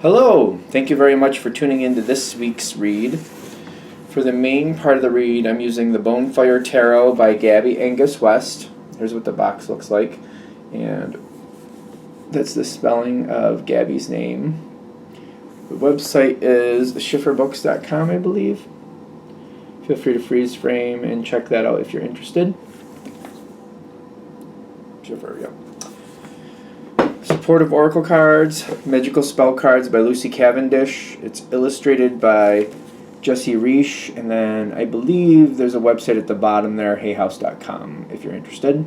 Hello, thank you very much for tuning into this week's read. For the main part of the read, I'm using the Bonefire Tarot by Gabby Angus West. Here's what the box looks like, and that's the spelling of Gabby's name. The website is schifferbooks.com, I believe. Feel free to freeze frame and check that out if you're interested. Schiffer, yep. Supportive Oracle Cards, Magical Spell Cards by Lucy Cavendish. It's illustrated by Jesse Reish, and then I believe there's a website at the bottom there, hayhouse.com, if you're interested.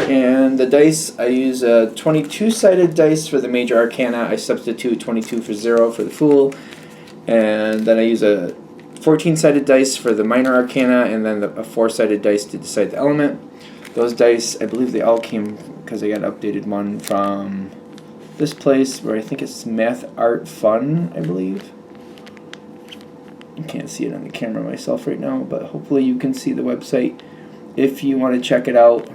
And the dice, I use a 22-sided dice for the Major Arcana. I substitute 22 for 0 for the Fool. And then I use a 14-sided dice for the Minor Arcana, and then a 4-sided dice to decide the element. Those dice, I believe they all came, because I got an updated one from this place, where I think it's Math Art Fun, I believe. I can't see it on the camera myself right now, but hopefully you can see the website if you want to check it out.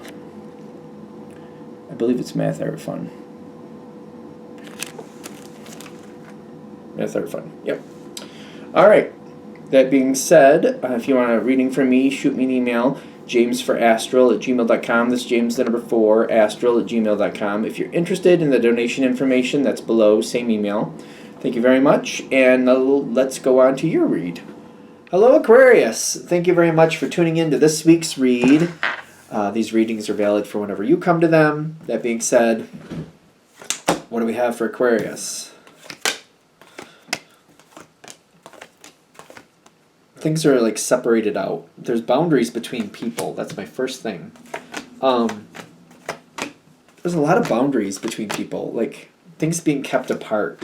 I believe it's Math Art Fun. Math Art Fun, yep. Alright, that being said, if you want a reading from me, shoot me an email. jamesforastral@gmail.com. This is James the number 4, astral@gmail.com. If you're interested in the donation information, that's below, same email. Thank you very much, and let's go on to your read. Hello, Aquarius. Thank you very much for tuning in to this week's read. These readings are valid for whenever you come to them. That being said, what do we have for Aquarius? Things are like separated out. There's boundaries between people. That's my first thing. There's a lot of boundaries between people, like things being kept apart.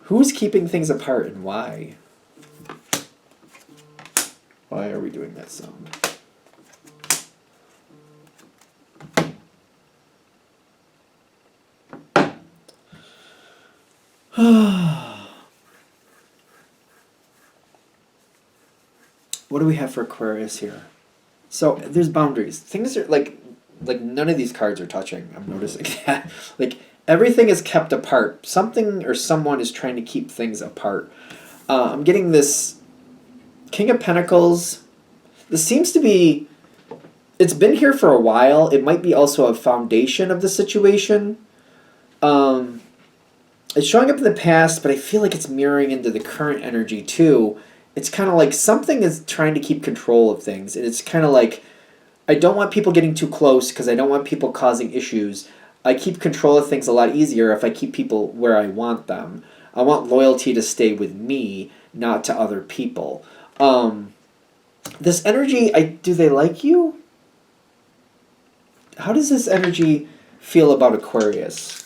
Who's keeping things apart and why? Why are we doing that sound? What do we have for Aquarius here? So there's boundaries. Things are like none of these cards are touching. I'm noticing that. Like everything is kept apart. Something or someone is trying to keep things apart. I'm getting this King of Pentacles. This seems to be, it's been here for a while. It might be also a foundation of the situation. It's showing up in the past, but I feel like it's mirroring into the current energy too. It's kind of like something is trying to keep control of things. And it's kind of like, I don't want people getting too close because I don't want people causing issues. I keep control of things a lot easier if I keep people where I want them. I want loyalty to stay with me, not to other people. This energy, do they like you? How does this energy feel about Aquarius?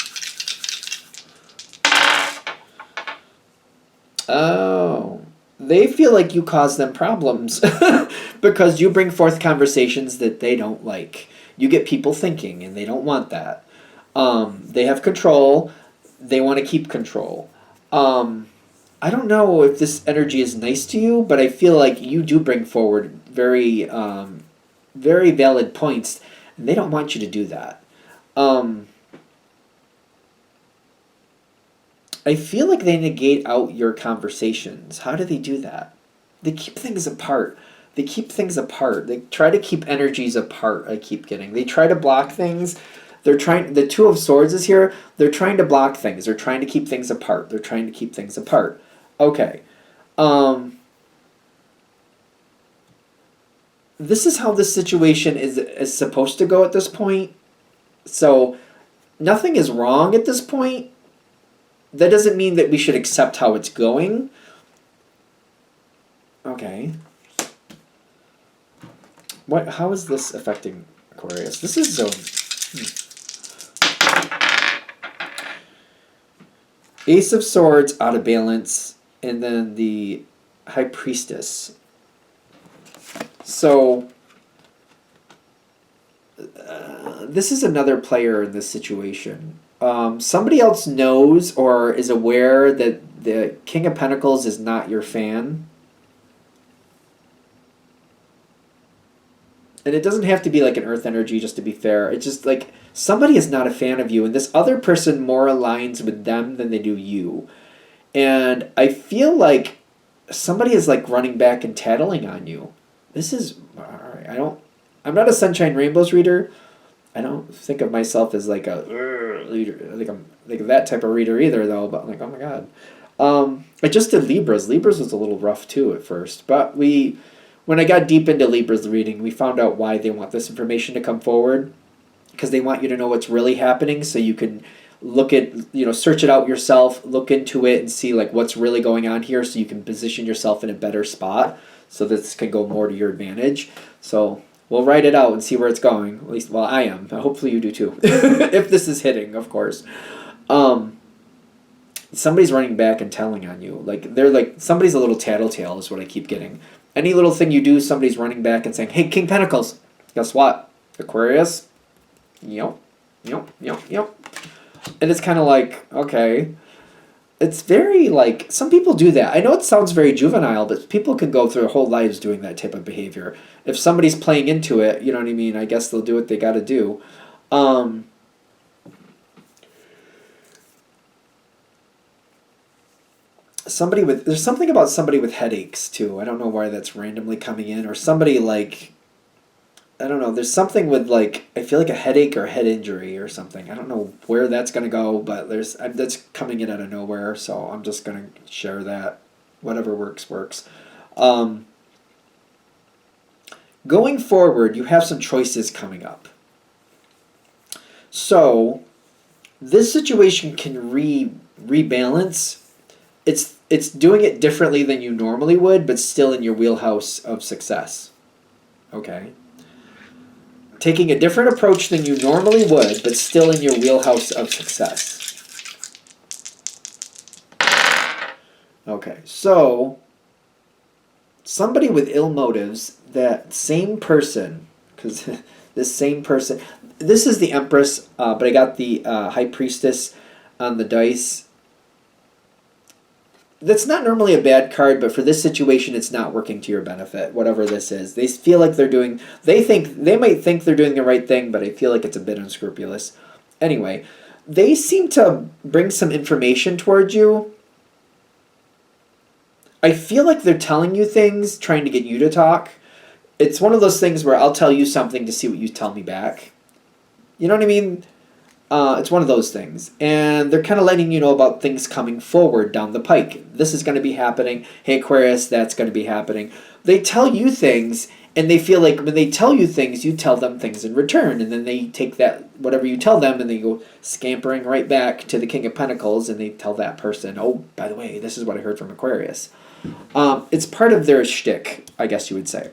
Oh. They feel like you cause them problems because you bring forth conversations that they don't like. You get people thinking, and they don't want that. They have control. They want to keep control. I don't know if this energy is nice to you, but I feel like you do bring forward very, very valid points, and they don't want you to do that. I feel like they negate out your conversations. How do they do that? They keep things apart. They keep things apart. They try to keep energies apart, I keep getting. They try to block things. The Two of Swords is here. They're trying to block things. They're trying to keep things apart. They're trying to keep things apart. Okay. This is how this situation is supposed to go at this point. So nothing is wrong at this point. That doesn't mean that we should accept how it's going. Okay. How is this affecting Aquarius? This is so... Ace of Swords out of balance, and then the High Priestess. So, this is another player in this situation. Somebody else knows or is aware that the King of Pentacles is not your fan. and it doesn't have to be like an earth energy, just to be fair. It's just like somebody is not a fan of you, and this other person more aligns with them than they do you. And I feel like somebody is like running back and tattling on you. This is, alright, I'm not a Sunshine Rainbows reader. I don't think of myself as like a reader, like I'm like that type of reader either, though. But I'm like, oh my god. I just did Libras. Libras was a little rough too at first, but when I got deep into Libras reading, we found out why they want this information to come forward, because they want you to know what's really happening, so you can look at, search it out yourself, look into it, and see like what's really going on here, so you can position yourself in a better spot, so this can go more to your advantage. So we'll write it out and see where it's going. At least, well, I am. Hopefully you do too. If this is hitting, of course. Somebody's running back and telling on you. Like, they're like, somebody's a little tattletale is what I keep getting. Any little thing you do, somebody's running back and saying, hey, King Pentacles, guess what? Aquarius? Yep. And it's kind of like, okay. It's very, like, some people do that. I know it sounds very juvenile, but people can go through their whole lives doing that type of behavior. If somebody's playing into it, you know what I mean? I guess they'll do what they got to do. There's something about somebody with headaches too. I don't know why that's randomly coming in, or somebody like, I don't know, there's something with like, I feel like a headache or a head injury or something. I don't know where that's going to go, but that's coming in out of nowhere, so I'm just going to share that. Whatever works. Going forward, you have some choices coming up. So this situation can rebalance. It's doing it differently than you normally would, but still in your wheelhouse of success. Okay? Taking a different approach than you normally would, but still in your wheelhouse of success. Okay, so somebody with ill motives, that same person, because this same person, this is the Empress, but I got the High Priestess on the dice. That's not normally a bad card, but for this situation, it's not working to your benefit, whatever this is. They feel like they might think they're doing the right thing, but I feel like it's a bit unscrupulous. Anyway, they seem to bring some information towards you. I feel like they're telling you things, trying to get you to talk. It's one of those things where I'll tell you something to see what you tell me back. You know what I mean? It's one of those things. And they're kind of letting you know about things coming forward down the pike. This is going to be happening. Hey, Aquarius, that's going to be happening. They tell you things, and they feel like when they tell you things, you tell them things in return. And then they take that, whatever you tell them, and they go scampering right back to the King of Pentacles, and they tell that person, oh, by the way, this is what I heard from Aquarius. It's part of their shtick, I guess you would say.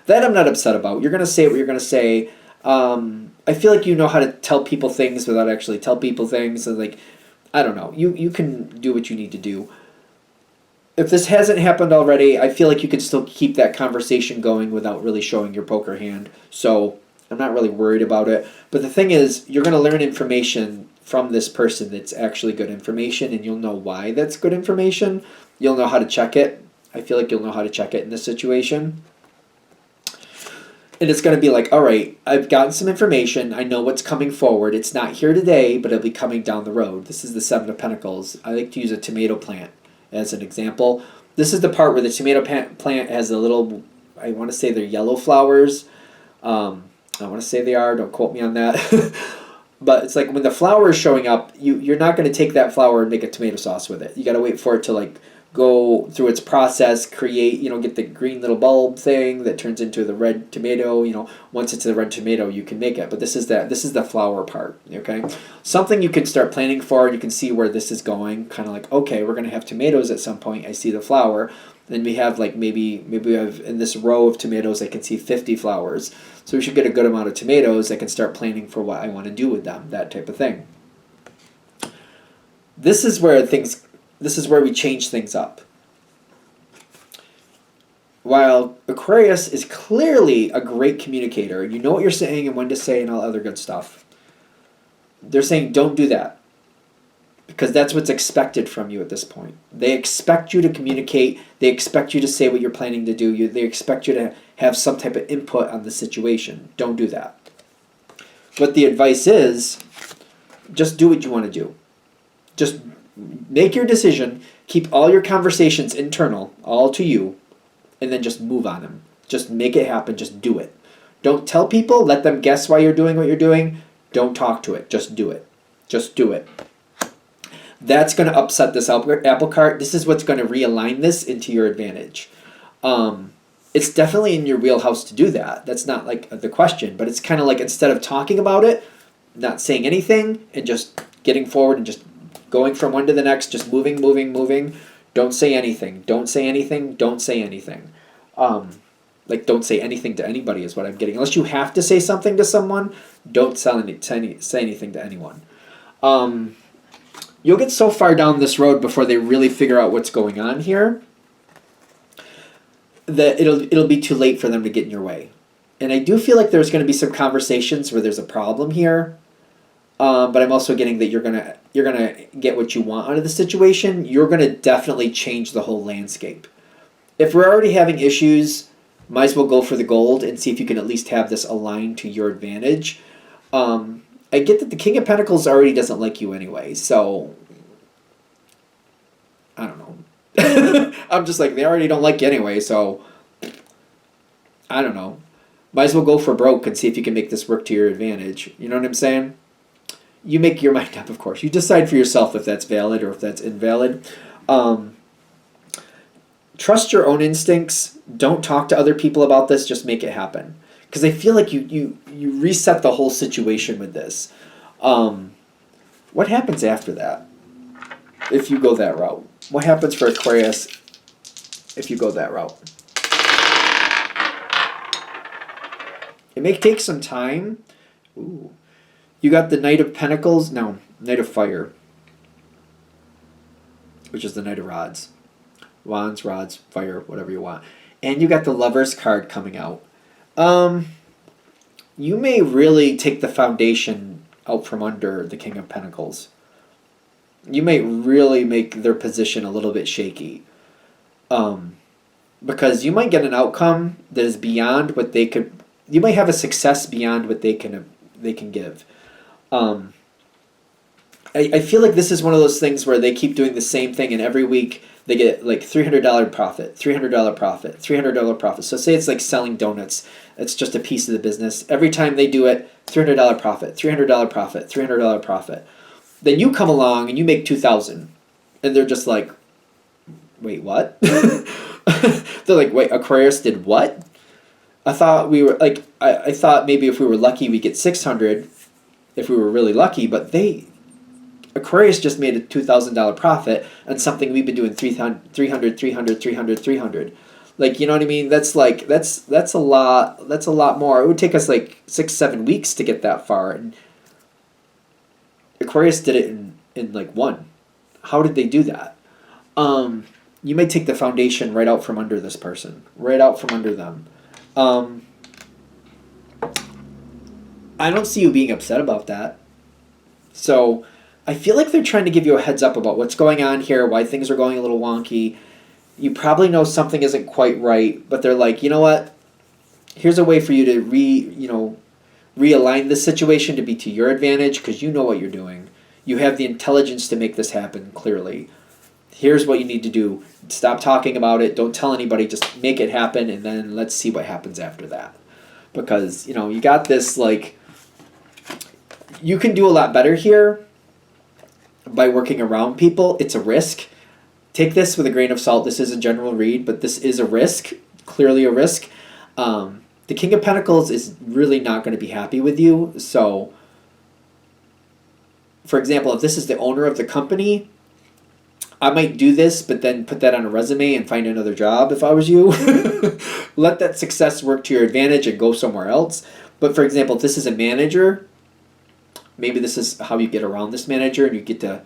That I'm not upset about. You're going to say what you're going to say. I feel like you know how to tell people things without actually tell people things. So like, I don't know. You can do what you need to do. If this hasn't happened already, I feel like you can still keep that conversation going without really showing your poker hand. So I'm not really worried about it. But the thing is, you're going to learn information from this person that's actually good information, and you'll know why that's good information. You'll know how to check it. I feel like you'll know how to check it in this situation. And it's going to be like, all right, I've gotten some information. I know what's coming forward. It's not here today, but it'll be coming down the road. This is the Seven of Pentacles. I like to use a tomato plant as an example. This is the part where the tomato plant has a little, I want to say they're yellow flowers. I want to say they are. Don't quote me on that. But it's like when the flower is showing up, you're not going to take that flower and make a tomato sauce with it. You got to wait for it to like go through its process, create, get the green little bulb thing that turns into the red tomato. Once it's a red tomato, you can make it. But this is the flower part, okay? Something you can start planning for, and you can see where this is going. Kind of like, okay, we're going to have tomatoes at some point. I see the flower. Then we have like maybe we have in this row of tomatoes, I can see 50 flowers. So we should get a good amount of tomatoes. I can start planning for what I want to do with them, that type of thing. This is where we change things up. While Aquarius is clearly a great communicator, you know what you're saying and when to say and all other good stuff. They're saying don't do that. Because that's what's expected from you at this point. They expect you to communicate. They expect you to say what you're planning to do. They expect you to have some type of input on the situation. Don't do that. What the advice is, just do what you want to do. Just make your decision, keep all your conversations internal, all to you, and then just move on them. Just make it happen, just do it. Don't tell people, let them guess why you're doing what you're doing. Don't talk to it, just do it. Just do it. That's going to upset this apple cart. This is what's going to realign this into your advantage. It's definitely in your wheelhouse to do that. That's not like the question, but it's kind of like instead of talking about it, not saying anything, and just getting forward and just going from one to the next, just moving. Don't say anything. Don't say anything. Don't say anything. Like, don't say anything to anybody is what I'm getting. Unless you have to say something to someone, don't say anything to anyone. You'll get so far down this road before they really figure out what's going on here that it'll be too late for them to get in your way. And I do feel like there's going to be some conversations where there's a problem here. But I'm also getting that you're gonna get what you want out of the situation. You're gonna definitely change the whole landscape. If we're already having issues, might as well go for the gold and see if you can at least have this aligned to your advantage. I get that the King of Pentacles already doesn't like you anyway, so I don't know. I'm just like, they already don't like you anyway, so I don't know. Might as well go for broke and see if you can make this work to your advantage. You know what I'm saying? You make your mind up, of course. You decide for yourself if that's valid or if that's invalid. Trust your own instincts. Don't talk to other people about this. Just make it happen. Because I feel like you reset the whole situation with this. What happens after that if you go that route? What happens for Aquarius if you go that route? It may take some time. Ooh. You got the Knight of Pentacles. No, Knight of Fire. Which is the Knight of Rods. Wands, rods, fire, whatever you want. And you got the Lover's card coming out. You may really take the foundation out from under the King of Pentacles. You may really make their position a little bit shaky. Because you might get an outcome that is beyond what they could... You might have a success beyond what they can give. I feel like this is one of those things where they keep doing the same thing, and every week they get like $300 profit, $300 profit, $300 profit. So say it's like selling donuts. It's just a piece of the business. Every time they do it, $300 profit, $300 profit, $300 profit. Then you come along and you make $2,000, and they're just like, wait, what? They're like, wait, Aquarius did what? I thought we were like, I thought maybe if we were lucky we get 600 if we were really lucky, but Aquarius just made a $2,000 profit on something we've been doing 300. Like, you know what I mean? That's like, that's a lot more. It would take us like 6-7 weeks to get that far. And Aquarius did it in like one. How did they do that? You may take the foundation right out from under this person, right out from under them. I don't see you being upset about that. So I feel like they're trying to give you a heads up about what's going on here, why things are going a little wonky. You probably know something isn't quite right, but they're like, you know what? Here's a way for you to realign this situation to be to your advantage because you know what you're doing. You have the intelligence to make this happen clearly. Here's what you need to do. Stop talking about it. Don't tell anybody. Just make it happen, and then let's see what happens after that. Because, you got this, like... You can do a lot better here by working around people. It's a risk. Take this with a grain of salt. This is a general read, but this is a risk. Clearly a risk. The King of Pentacles is really not going to be happy with you. So, for example, if this is the owner of the company, I might do this, but then put that on a resume and find another job if I was you. Let that success work to your advantage and go somewhere else. But for example, if this is a manager, maybe this is how you get around this manager and you get to,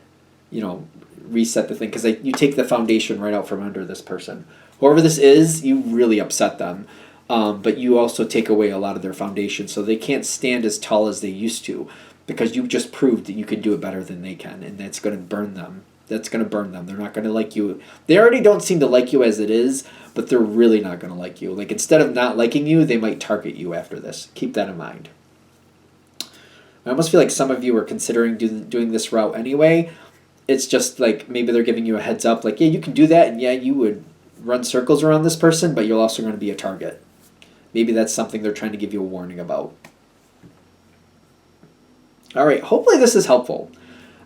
reset the thing. Because you take the foundation right out from under this person. Whoever this is, you really upset them. But you also take away a lot of their foundation. So they can't stand as tall as they used to. Because you just proved that you can do it better than they can. And that's going to burn them That's going to burn them. They're not going to like you. They already don't seem to like you as it is, but they're really not going to like you. Like, instead of not liking you, they might target you after this. Keep that in mind. I almost feel like some of you are considering doing this route anyway. It's just like maybe they're giving you a heads up, like, yeah, you can do that, and yeah, you would run circles around this person, but you're also going to be a target. Maybe that's something they're trying to give you a warning about. All right, hopefully this is helpful.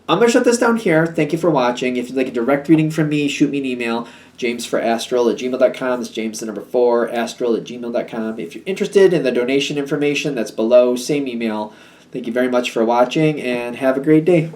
I'm going to shut this down here. Thank you for watching. If you'd like a direct reading from me, shoot me an email, jamesforastral@gmail.com. That's James the number 4, astral@gmail.com. If you're interested in the donation information, that's below, same email. Thank you very much for watching, and have a great day.